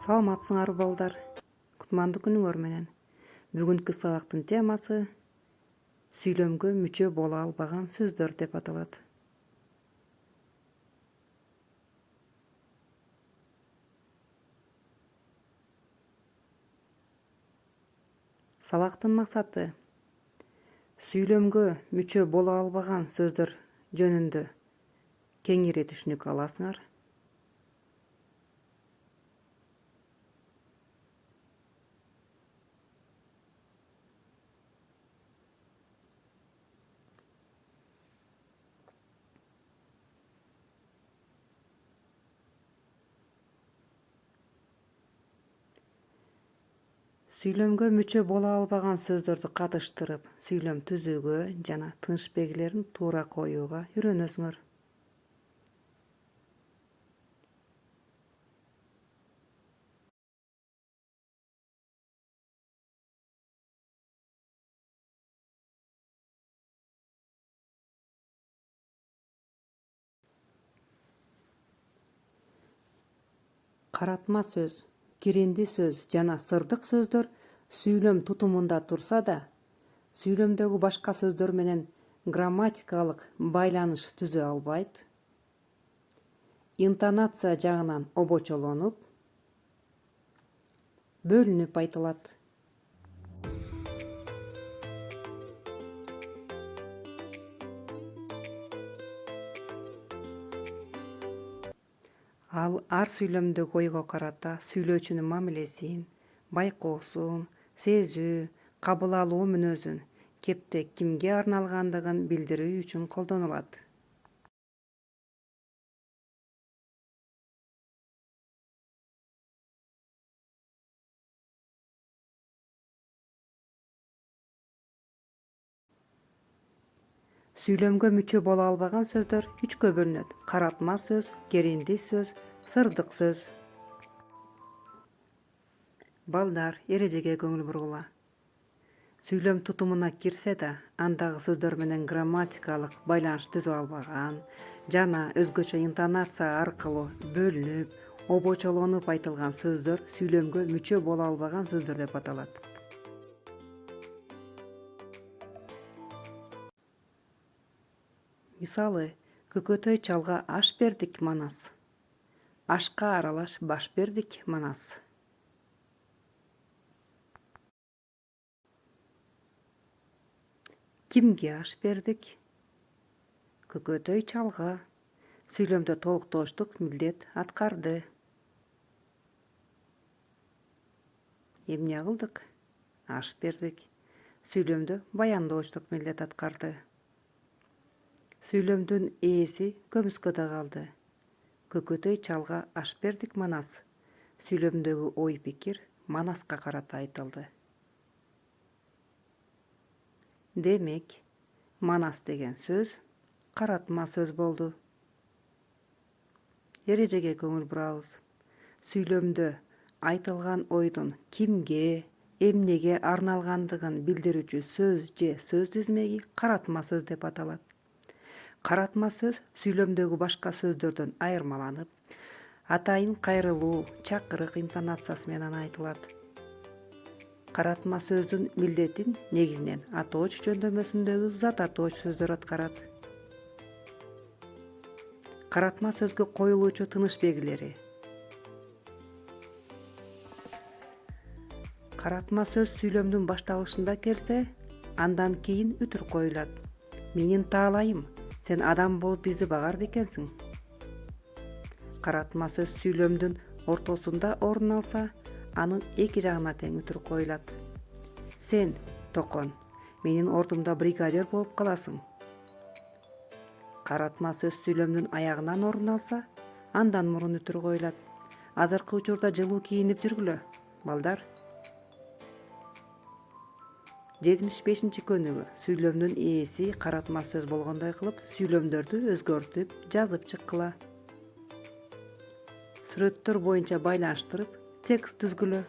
Саламатсыңарбы балдар? Кутмандуу күнүңөр менен. Бүгүнкү сабактын темасы сүйлөмгө мүчө боло албаган сөздөр деп аталат. Сабактын максаты сүйлөмгө мүчө боло албаган сөздөр жөнүндө кеңири түшүнүк аласыңар. Сүйлөмгө мүчө боло албаган сөздөрдү катыштырып, сүйлөм түзүүгө жана тынч белгилерин туура коюуга үйрөнөсүңөр. Каратма сөз, киринди сөз жана сырдык сөздөр сүйлөм тутумунда турса да, сүйлөмдөгү башка сөздөр менен грамматикалык байланыш түзө албайт, интонация жагынан обочолонуп, бөлүнүп айтылат. Ал ар сүйлөмдөгү ойго карата сүйлөөчүнүн мамилесин, байкоосун, сезүү, кабыл алуу мүнөзүн, кептек кимге арналгандыгын билдирүү үчүн колдонулат. Сүйлөмгө мүчө боло албаган сөздөр үчкө бөлүнөт: каратма сөз, киринди сөз, сырдык сөз. Балдар, эрежеге көңүл бургула. Сүйлөм тутумуна кирсе да, андагы сөздөр менен грамматикалык байланыш түзө албаган жана өзгөчө интонация аркылуу бөлүнүп, обочолонуп айтылган сөздөр сүйлөмгө мүчө боло албаган сөздөр деп аталат. Мисалы, көкөтөй чалга аш бердик манас. Ашка аралаш баш бердик манас. Кимге аш бердик? Көкөтөй чалга. Сүйлөмдө толуктоочтук милдет аткарды. Эмне кылдык? Аш бердик. Сүйлөмдө баяндоочтук милдет аткарды. Сүйлөмдүн ээси көмүскөдө калды. Көкөтөй чалга аш бердик манас. Сүйлөмдөгү ой пикир манаска карата айтылды. Демек, манас деген сөз каратма сөз болду. Эрежеге көңүл бурабыз. Сүйлөмдө айтылган ойдун кимге, эмнеге арналгандыгын билдирүүчү сөз же сөз тизмеги каратма сөз деп аталат. Каратма сөз сүйлөмдөгү башка сөздөрдөн айырмаланып, атайын кайрылуу, чакырык интонациясы менен айтылат. Каратма сөздүн милдетин негизинен атооч жөндөмөсүндөгү зат атооч сөздөр аткарат. Каратма сөзгө коюлуучу тыныш белгилери. Каратма сөз сүйлөмдүн башталышында келсе, андан кийин үтүр коюлат. Менин таалайым, сен адам болуп бизди багар бекенсиң. Каратма сөз сүйлөмдүн ортосунда орун алса, анын эки жагына тең үтүр коюлат. Сен, токон, менин ордумда бригадир болуп каласың. Каратма сөз сүйлөмдүн аягынан орун алса, андан мурун үтүр коюлат. Азыркы учурда жылуу кийинип жүргүлө, балдар. 75-чи көнүгүү сүйлөмдүн ээси каратма сөз болгондой кылып, сүйлөмдөрдү өзгөртүп, жазып чыккыла. Сүрөттөр боюнча байланыштырып, текст түзгүлө.